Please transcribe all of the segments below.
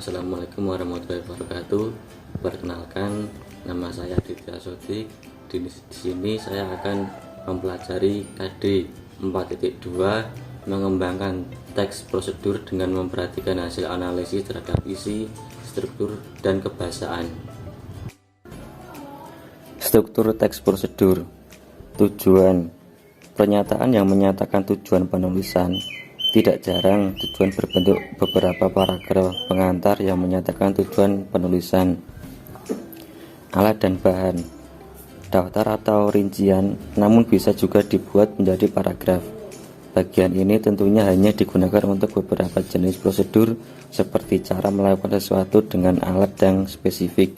Assalamualaikum warahmatullahi wabarakatuh. Perkenalkan, nama saya Aditya Sodik. Di sini saya akan mempelajari KD 4.2 mengembangkan teks prosedur dengan memperhatikan hasil analisis terhadap isi, struktur, dan kebahasaan. Struktur teks prosedur. Tujuan. Pernyataan yang menyatakan tujuan penulisan. Tidak jarang tujuan berbentuk beberapa paragraf pengantar yang menyatakan tujuan penulisan. Alat dan bahan. Daftar atau rincian, namun bisa juga dibuat menjadi paragraf. Bagian ini tentunya hanya digunakan untuk beberapa jenis prosedur seperti cara melakukan sesuatu dengan alat yang spesifik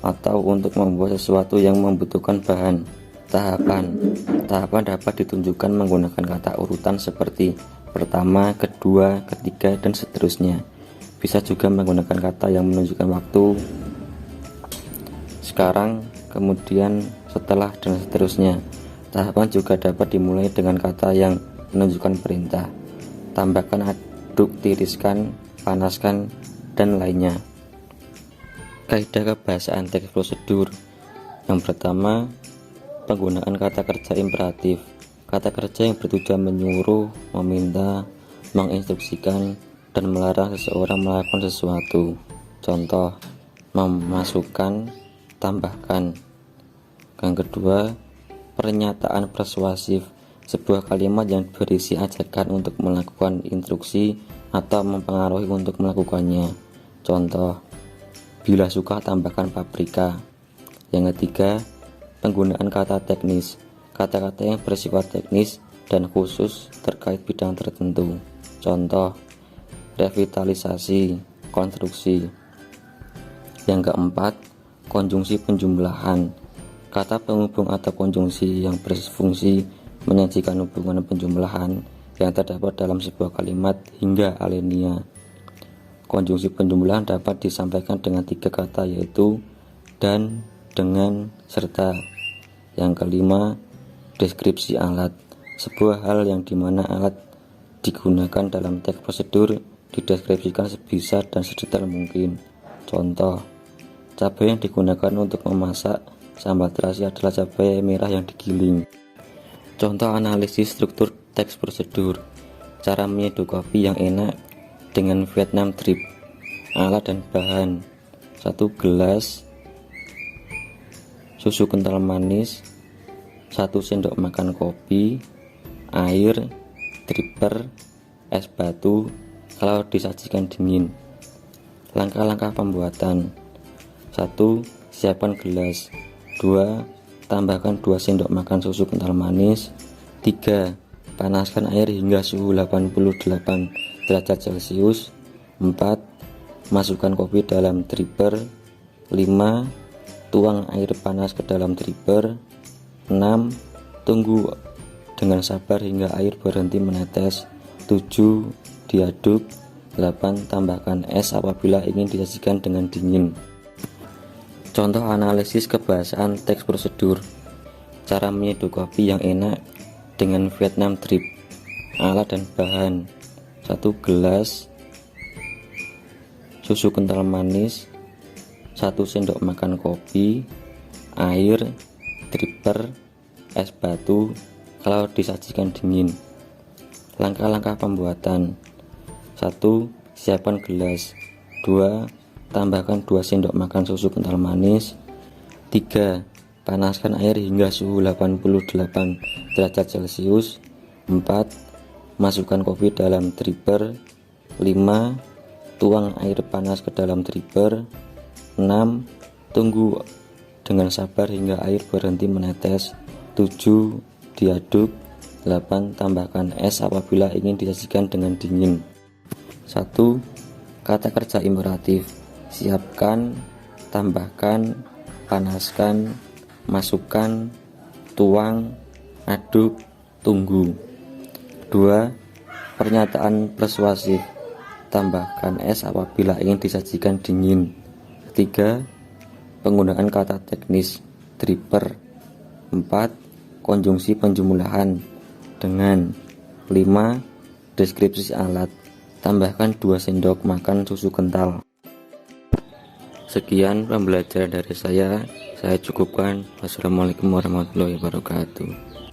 atau untuk membuat sesuatu yang membutuhkan bahan. Tahapan dapat ditunjukkan menggunakan kata urutan seperti pertama, kedua, ketiga, dan seterusnya. Bisa juga menggunakan kata yang menunjukkan waktu, sekarang, kemudian, setelah, dan seterusnya. Tahapan juga dapat dimulai dengan kata yang menunjukkan perintah. Tambahkan, aduk, tiriskan, panaskan, dan lainnya. Kaidah kebahasaan teks prosedur. Yang pertama, penggunaan kata kerja imperatif. Kata kerja yang bertujuan menyuruh, meminta, menginstruksikan, dan melarang seseorang melakukan sesuatu. Contoh, memasukkan, tambahkan. Yang kedua, pernyataan persuasif. Sebuah kalimat yang berisi ajakan untuk melakukan instruksi atau mempengaruhi untuk melakukannya. Contoh, bila suka tambahkan paprika. Yang ketiga, penggunaan kata teknis. Kata-kata yang bersifat teknis dan khusus terkait bidang tertentu. Contoh, revitalisasi, konstruksi. Yang keempat, konjungsi penjumlahan. Kata penghubung atau konjungsi yang berfungsi menyajikan hubungan penjumlahan yang terdapat dalam sebuah kalimat hingga alinea. Konjungsi penjumlahan dapat disampaikan dengan 3 kata, yaitu dan, dengan, serta. Yang kelima, deskripsi alat. Sebuah hal yang dimana alat digunakan dalam teks prosedur dideskripsikan sebisa dan sedetail mungkin. Contoh, cabai yang digunakan untuk memasak sambal terasi adalah cabai merah yang digiling. Contoh analisis struktur teks prosedur. Cara menyeduh kopi yang enak dengan Vietnam drip. Alat dan bahan: 1 gelas susu kental manis, 1 sendok makan kopi, air, dripper, es batu kalau disajikan dingin. Langkah-langkah pembuatan: 1. Siapkan gelas. 2. Tambahkan 2 sendok makan susu kental manis. 3. Panaskan air hingga suhu 88 derajat Celcius. 4. Masukkan kopi dalam dripper. 5. Tuang air panas ke dalam dripper. 6. Tunggu dengan sabar hingga air berhenti menetes. 7. Diaduk. 8. Tambahkan es apabila ingin disajikan dengan dingin. Contoh analisis kebahasaan teks prosedur. Cara menyeduh kopi yang enak dengan Vietnam drip. Alat dan bahan: 1 gelas susu kental manis, 1 sendok makan kopi, air, dripper, es batu kalau disajikan dingin. Langkah-langkah pembuatan: 1. Siapkan gelas. 2. Tambahkan 2 sendok makan susu kental manis. 3. Panaskan air hingga suhu 88 derajat Celcius. 4. Masukkan kopi dalam dripper. 5. Tuang air panas ke dalam dripper. 6. Tunggu dengan sabar hingga air berhenti menetes. 7. Diaduk. 8. Tambahkan es apabila ingin disajikan dengan dingin. 1. Kata kerja imperatif. Siapkan, tambahkan, panaskan, masukkan, tuang, aduk, tunggu. 2. Pernyataan persuasif. Tambahkan es apabila ingin disajikan dingin. 3. Penggunaan kata teknis, dripper. 4. Konjungsi penjumlahan, dengan. 5. Deskripsi alat. Tambahkan 2 sendok makan susu kental. Sekian pembelajaran dari saya cukupkan. Wassalamualaikum warahmatullahi wabarakatuh.